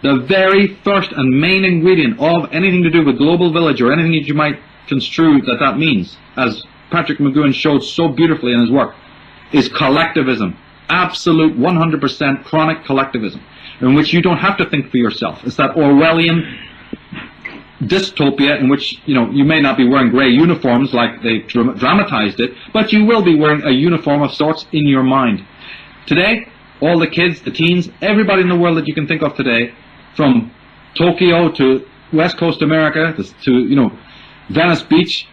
The very first and main ingredient of anything to do with global village or anything that you might construe that means, as Patrick McGowan showed so beautifully in his work, is collectivism. Absolute 100% chronic collectivism, in which you don't have to think for yourself. It's that Orwellian dystopia in which, you may not be wearing grey uniforms like they dramatized it, but you will be wearing a uniform of sorts in your mind. Today, all the kids, the teens, everybody in the world that you can think of today, from Tokyo to West Coast America to Venice Beach,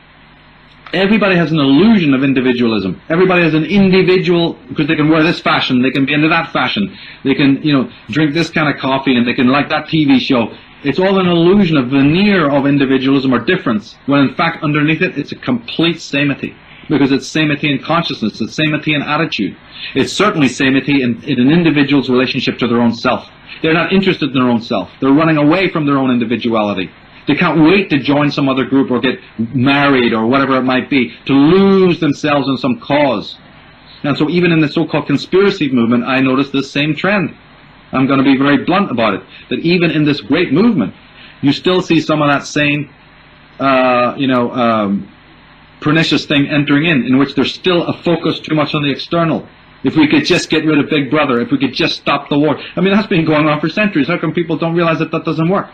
everybody has an illusion of individualism. Everybody has an individual, because they can wear this fashion, they can be into that fashion, they can, drink this kind of coffee, and they can like that TV show. It's all an illusion, a veneer of individualism or difference, when in fact underneath it, it's a complete samity. Because it's samity in consciousness, it's samity in attitude. It's certainly samity in an individual's relationship to their own self. They're not interested in their own self. They're running away from their own individuality. They can't wait to join some other group or get married or whatever it might be, to lose themselves in some cause. And so even in the so-called conspiracy movement, I noticed this same trend. I'm going to be very blunt about it, that even in this great movement, you still see some of that same, pernicious thing entering in which there's still a focus too much on the external. If we could just get rid of Big Brother, if we could just stop the war. I mean, that's been going on for centuries. How come people don't realize that doesn't work?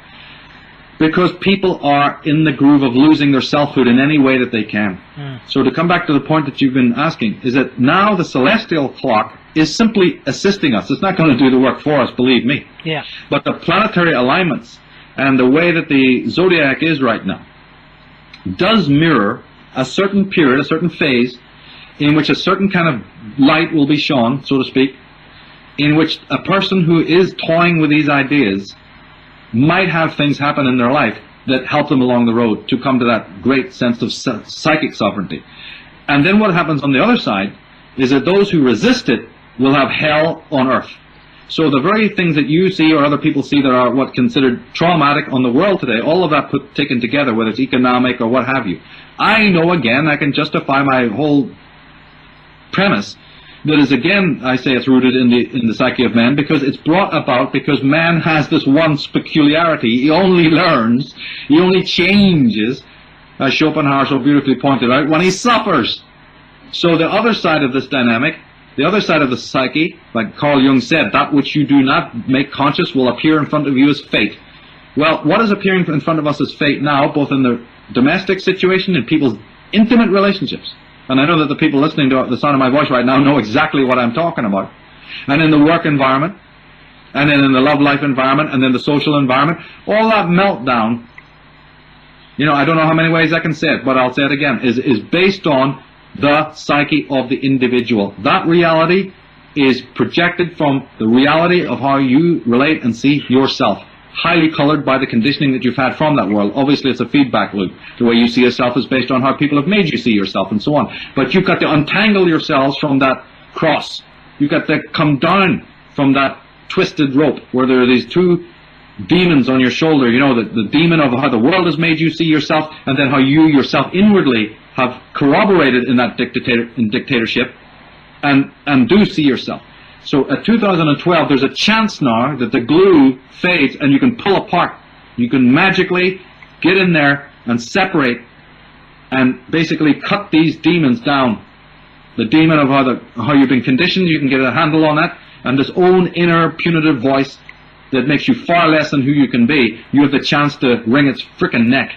Because people are in the groove of losing their selfhood in any way that they can. So to come back to the point that you've been asking, is that now the celestial clock is simply assisting us. It's not going to do the work for us, believe me. Yeah. But the planetary alignments and the way that the zodiac is right now does mirror a certain period, a certain phase, in which a certain kind of light will be shone, so to speak, in which a person who is toying with these ideas might have things happen in their life that help them along the road to come to that great sense of psychic sovereignty. And then what happens on the other side is that those who resist it will have hell on earth. So the very things that you see or other people see that are what considered traumatic on the world today, all of that taken together, whether it's economic or what have you, I know again, I can justify my whole premise that is, again, I say it's rooted in the psyche of man, because it's brought about because man has this one peculiarity. He only learns, he only changes, as Schopenhauer so beautifully pointed out, when he suffers. So the other side of this dynamic, the other side of the psyche, like Carl Jung said, that which you do not make conscious will appear in front of you as fate. Well, what is appearing in front of us as fate now, both in the domestic situation and people's intimate relationships? And I know that the people listening to the sound of my voice right now know exactly what I'm talking about. And in the work environment, and then in the love life environment, and then the social environment, all that meltdown, I don't know how many ways I can say it, but I'll say it again, is based on the psyche of the individual. That reality is projected from the reality of how you relate and see yourself, highly colored by the conditioning that you've had from that world. Obviously, it's a feedback loop. The way you see yourself is based on how people have made you see yourself and so on. But you've got to untangle yourselves from that cross. You've got to come down from that twisted rope where there are these two demons on your shoulder, the demon of how the world has made you see yourself, and then how you yourself inwardly have corroborated in that dictatorship and do see yourself. So at 2012, there's a chance now that the glue fades and you can pull apart. You can magically get in there and separate and basically cut these demons down. The demon of how you've been conditioned, you can get a handle on that, and this own inner punitive voice that makes you far less than who you can be, you have the chance to wring its frickin' neck